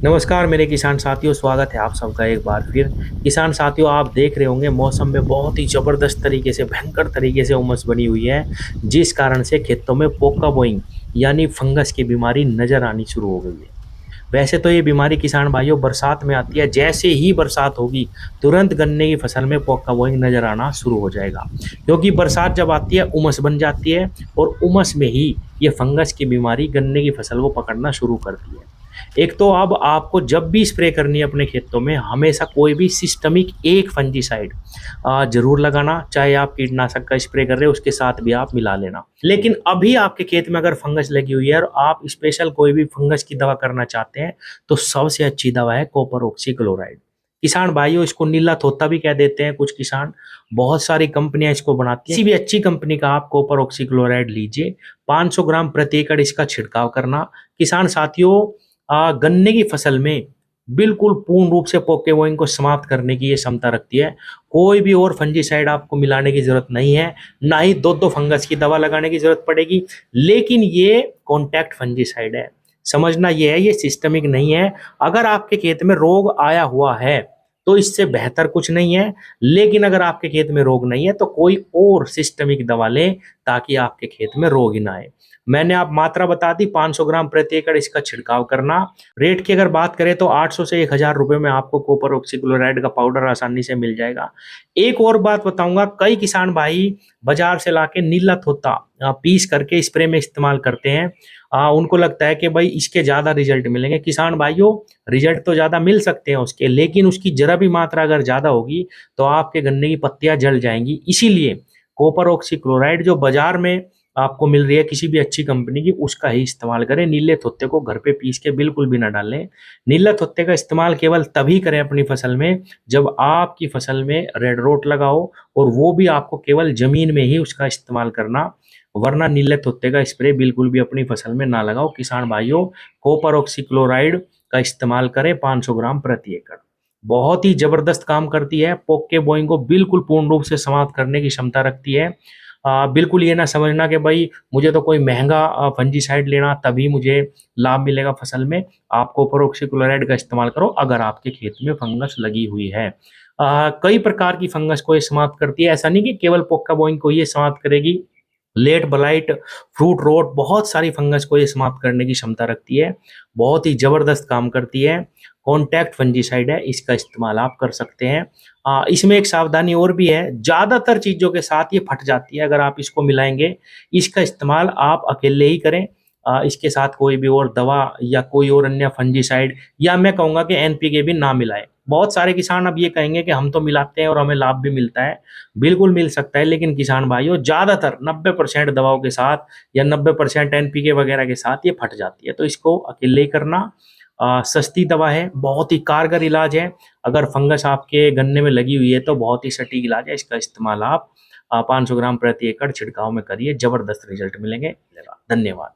नमस्कार मेरे किसान साथियों, स्वागत है आप सबका एक बार फिर। किसान साथियों, आप देख रहे होंगे मौसम में बहुत ही ज़बरदस्त तरीके से, भयंकर तरीके से उमस बनी हुई है, जिस कारण से खेतों में पोका बोइंग यानी फंगस की बीमारी नज़र आनी शुरू हो गई है। वैसे तो ये बीमारी किसान भाइयों बरसात में आती है, जैसे ही बरसात होगी तुरंत गन्ने की फसल में पोका बोइंग नज़र आना शुरू हो जाएगा, क्योंकि बरसात जब आती है उमस बन जाती है और उमस में ही ये फंगस की बीमारी गन्ने की फसल को पकड़ना शुरू करती है। एक तो अब आपको जब भी स्प्रे करनी है अपने खेतों में, हमेशा कोई भी सिस्टमिक एक फंजीसाइड ज़रूर लगाना, चाहे आप कीटनाशक का स्प्रे कर रहे हो उसके साथ भी आप मिला लेना। लेकिन अभी आपके खेत में अगर फंगस लगी हुई है और आप स्पेशल कोई भी फंगस की दवा करना चाहते हैं, तो सबसे अच्छी दवा है कॉपर ऑक्सीक्लोराइड। किसान भाइयों, इसको नीला थोथा भी कह देते हैं कुछ किसान। बहुत सारी कंपनियां इसको बनाती हैं। किसी भी अच्छी कंपनी का आप कॉपर ऑक्सीक्लोराइड लीजिए, 500 ग्राम प्रति एकड़ इसका छिड़काव करना। किसान साथियों, गन्ने की फसल में बिल्कुल पूर्ण रूप से पोकेमोइन को समाप्त करने की ये क्षमता रखती है। कोई भी और फंजीसाइड आपको मिलाने की जरूरत नहीं है, ना ही दो फंगस की दवा लगाने की जरूरत पड़ेगी। लेकिन ये कॉन्टैक्ट फंजीसाइड है, समझना ये है, ये सिस्टमिक नहीं है। अगर आपके खेत में रोग आया हुआ है तो इससे बेहतर कुछ नहीं है, लेकिन अगर आपके खेत में रोग नहीं है तो कोई और सिस्टमिक दवा लें ताकि आपके खेत में रोग ही ना आए। मैंने आप मात्रा बता दी, 500 ग्राम प्रति एकड़ इसका छिड़काव करना। रेट की अगर बात करें तो 800 से 1000 रुपए में आपको कॉपर ऑक्सीक्लोराइड का पाउडर आसानी से मिल जाएगा। एक और बात बताऊंगा, कई किसान भाई बाजार से लाके नीला थोथा पीस करके स्प्रे में इस्तेमाल करते हैं। उनको लगता है कि भाई इसके ज्यादा रिजल्ट मिलेंगे। किसान भाइयों, रिजल्ट तो ज्यादा मिल सकते हैं उसके, लेकिन उसकी जरा भी मात्रा अगर ज्यादा होगी तो आपके गन्ने की पत्तियां जल जाएंगी। इसीलिए कॉपर ऑक्सीक्लोराइड जो बाजार में आपको मिल रही है किसी भी अच्छी कंपनी की, उसका ही इस्तेमाल करें। नीले थोत्ते को घर पे पीस के बिल्कुल भी ना डालें। नीला थोत्ते का इस्तेमाल केवल तभी करें अपनी फसल में जब आपकी फसल में रेड रोट लगा हो, और वो भी आपको केवल जमीन में ही उसका इस्तेमाल करना, वरना नीले थोत्ते का स्प्रे बिल्कुल भी अपनी फसल में ना लगाओ। किसान भाइयों, कॉपर ऑक्सीक्लोराइड का इस्तेमाल करें 500 ग्राम प्रति एकड़। बहुत ही जबरदस्त काम करती है, पोके बोइंग को बिल्कुल पूर्ण रूप से समाप्त करने की क्षमता रखती है। बिल्कुल ये ना समझना कि भाई मुझे तो कोई महंगा फंजीसाइड लेना तभी मुझे लाभ मिलेगा फसल में। आप कॉपर ऑक्सीक्लोराइड का इस्तेमाल करो अगर आपके खेत में फंगस लगी हुई है। कई प्रकार की फंगस को ये समाप्त करती है, ऐसा नहीं कि केवल पोका बोइंग को ये समाप्त करेगी। लेट ब्लाइट, फ्रूट रोट, बहुत सारी फंगस को ये समाप्त करने की क्षमता रखती है। बहुत ही जबरदस्त काम करती है। कॉन्टैक्ट फंजीसाइड है, इसका इस्तेमाल आप कर सकते हैं। इसमें एक सावधानी और भी है, ज्यादातर चीजों के साथ ये फट जाती है अगर आप इसको मिलाएंगे। इसका इस्तेमाल आप अकेले ही करें। इसके साथ कोई भी और दवा या कोई और अन्य फंजीसाइड, या मैं कहूंगा कि एनपीके भी ना मिलाएं। बहुत सारे किसान अब ये कहेंगे कि हम तो मिलाते हैं और हमें लाभ भी मिलता है। बिल्कुल मिल सकता है, लेकिन किसान भाइयों ज्यादातर 90% दवाओं के साथ या 90% एनपीके वगैरह के साथ ये फट जाती है, तो इसको अकेले ही करना। सस्ती दवा है, बहुत ही कारगर इलाज है। अगर फंगस आपके गन्ने में लगी हुई है तो बहुत ही सटीक इलाज है। इसका इस्तेमाल आप 500 ग्राम प्रति एकड़ छिड़काव में करिए, जबरदस्त रिजल्ट मिलेंगे। धन्यवाद।